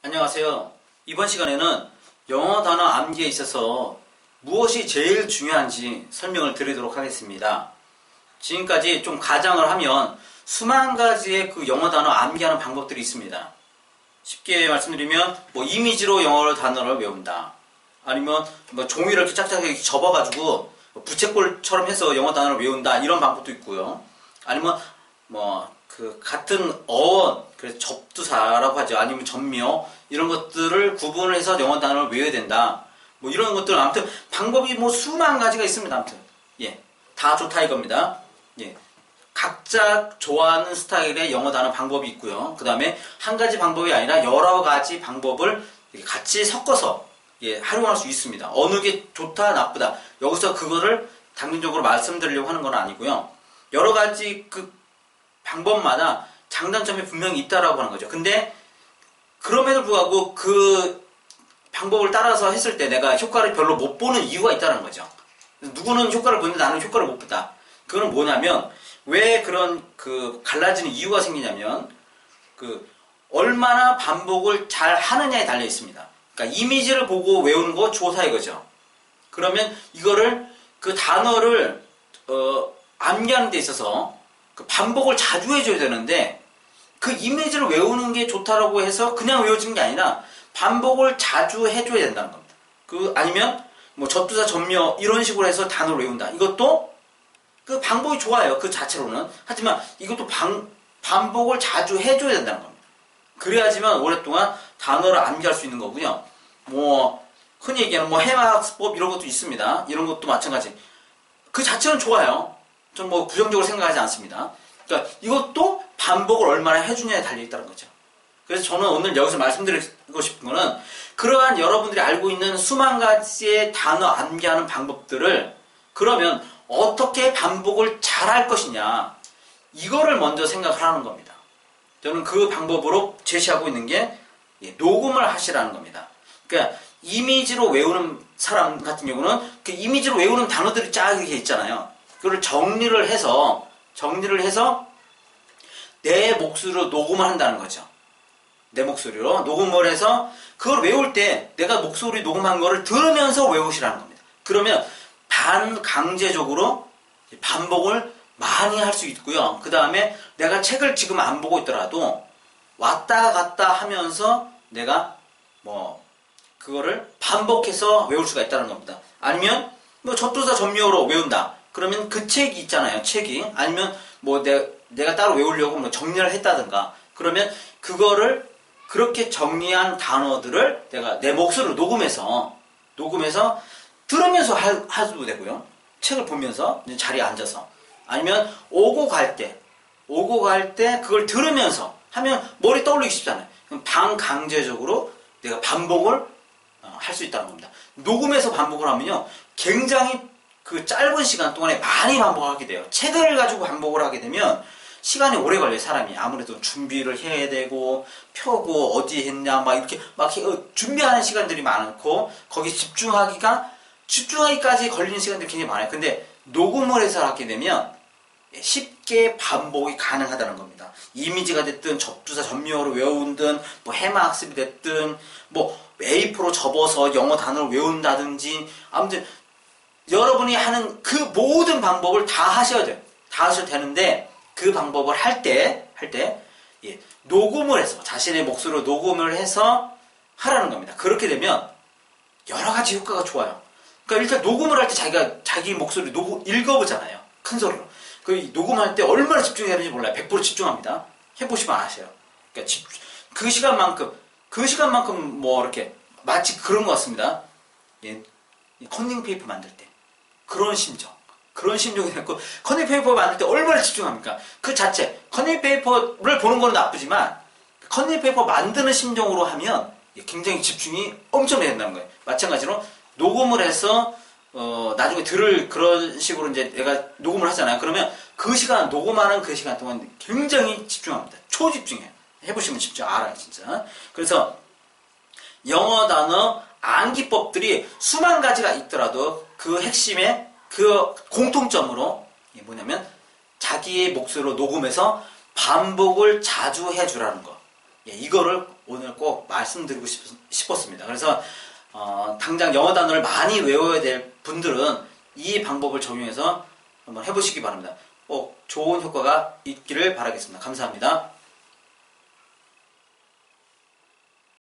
안녕하세요. 이번 시간에는 영어 단어 암기에 있어서 무엇이 제일 중요한지 설명을 드리도록 하겠습니다. 지금까지 좀 가정을 하면 수만 가지의 그 영어 단어 암기하는 방법들이 있습니다. 쉽게 말씀드리면 이미지로 영어 단어를 외운다. 아니면 종이를 이렇게 짝짝하게 접어가지고 부채꼴처럼 해서 영어 단어를 외운다. 이런 방법도 있고요. 아니면 같은 어원, 그래서 접두사라고 하죠. 아니면 전미어, 이런 것들을 구분을 해서 영어 단어를 외워야 된다. 이런 것들, 아무튼, 방법이 수만 가지가 있습니다. 아무튼. 다 좋다 이겁니다. 각자 좋아하는 스타일의 영어 단어 방법이 있고요. 그 다음에 한 가지 방법이 아니라 여러 가지 방법을 같이 섞어서 활용할 수 있습니다. 어느 게 좋다, 나쁘다. 여기서 그거를 단정적으로 말씀드리려고 하는 건 아니고요. 여러 가지 그 방법마다 장단점이 분명히 있다라고 하는 거죠. 근데 그럼에도 불구하고 그 방법을 따라서 했을 때 내가 효과를 별로 못 보는 이유가 있다는 거죠. 누구는 효과를 보는데 나는 효과를 못 보다. 그건 뭐냐면 왜 그런 갈라지는 이유가 생기냐면 얼마나 반복을 잘 하느냐에 달려 있습니다. 그러니까 이미지를 보고 외우는 거 좋다 이거죠. 그러면 이거를 그 단어를 암기하는 데 있어서 반복을 자주 해줘야 되는데 그 이미지를 외우는 게 좋다라고 해서 그냥 외워지는 게 아니라 반복을 자주 해줘야 된다는 겁니다. 아니면 접두사, 전미어 이런 식으로 해서 단어를 외운다. 이것도 그 방법이 좋아요. 그 자체로는. 하지만 이것도 반복을 자주 해줘야 된다는 겁니다. 그래야지만 오랫동안 단어를 암기할 수 있는 거고요. 흔히 얘기하는 해마학습법 이런 것도 있습니다. 이런 것도 마찬가지. 그 자체는 좋아요. 좀 부정적으로 생각하지 않습니다. 그러니까 이것도 반복을 얼마나 해주냐에 달려있다는 거죠. 그래서 저는 오늘 여기서 말씀드리고 싶은 거는 그러한 여러분들이 알고 있는 수만 가지의 단어 암기하는 방법들을 그러면 어떻게 반복을 잘할 것이냐 이거를 먼저 생각을 하는 겁니다. 저는 그 방법으로 제시하고 있는 게 녹음을 하시라는 겁니다. 그러니까 이미지로 외우는 사람 같은 경우는 그 이미지로 외우는 단어들이 쫙 이렇게 있잖아요. 그걸 정리를 해서 내 목소리로 녹음을 한다는 거죠. 내 목소리로 녹음을 해서 그걸 외울 때 내가 목소리 녹음한 거를 들으면서 외우시라는 겁니다. 그러면 반강제적으로 반복을 많이 할 수 있고요. 그 다음에 내가 책을 지금 안 보고 있더라도 왔다 갔다 하면서 내가 그거를 반복해서 외울 수가 있다는 겁니다. 아니면 접두사, 전미어로 외운다. 그러면 그 책이 있잖아요. 책이. 아니면 내가 따로 외우려고 정리를 했다든가. 그러면 그거를 그렇게 정리한 단어들을 내가 내 목소리로 녹음해서 들으면서 하도 되고요. 책을 보면서 자리에 앉아서. 아니면 오고 갈 때 그걸 들으면서 하면 머리 떠올리기 쉽잖아요. 그럼 반강제적으로 내가 반복을 할 수 있다는 겁니다. 녹음해서 반복을 하면요. 굉장히 그 짧은 시간 동안에 많이 반복하게 돼요. 책을 가지고 반복을 하게 되면 시간이 오래 걸려요. 사람이 아무래도 준비를 해야 되고 펴고 어디 했냐 이렇게 준비하는 시간들이 많고 거기 집중하기까지 걸리는 시간들이 굉장히 많아요. 근데 녹음을 해서 하게 되면 쉽게 반복이 가능하다는 겁니다. 이미지가 됐든 접두사, 전미어로 외운든 해마학습이 됐든 A4로 접어서 영어 단어를 외운다든지 아무튼 여러분이 하는 그 모든 방법을 다 하셔야 돼요. 다 하셔도 되는데 그 방법을 할 때 녹음을 해서 자신의 목소리로 녹음을 해서 하라는 겁니다. 그렇게 되면 여러 가지 효과가 좋아요. 그러니까 일단 녹음을 할 때 자기 목소리 읽어보잖아요. 큰 소리로. 녹음할 때 얼마나 집중해야 되는지 몰라요. 100% 집중합니다. 해보시면 아세요. 그러니까 그 시간만큼 이렇게 마치 그런 것 같습니다. 컨닝 페이퍼 만들 때 그런 심정이 됐고 컨닝 페이퍼 만들 때 얼마나 집중합니까? 그 자체 컨닝 페이퍼를 보는 건 나쁘지만 컨닝 페이퍼 만드는 심정으로 하면 굉장히 집중이 엄청나게 된다는 거예요. 마찬가지로 녹음을 해서 나중에 들을 그런 식으로 이제 내가 녹음을 하잖아요. 그러면 녹음하는 그 시간 동안 굉장히 집중합니다. 초집중해요. 해보시면 진짜 알아요, 진짜. 그래서 영어 단어 암기법들이 수만 가지가 있더라도 그 핵심의 그 공통점으로 뭐냐면 자기의 목소리로 녹음해서 반복을 자주 해주라는 거. 이거를 오늘 꼭 말씀드리고 싶었습니다. 그래서 당장 영어 단어를 많이 외워야 될 분들은 이 방법을 적용해서 한번 해보시기 바랍니다. 꼭 좋은 효과가 있기를 바라겠습니다. 감사합니다.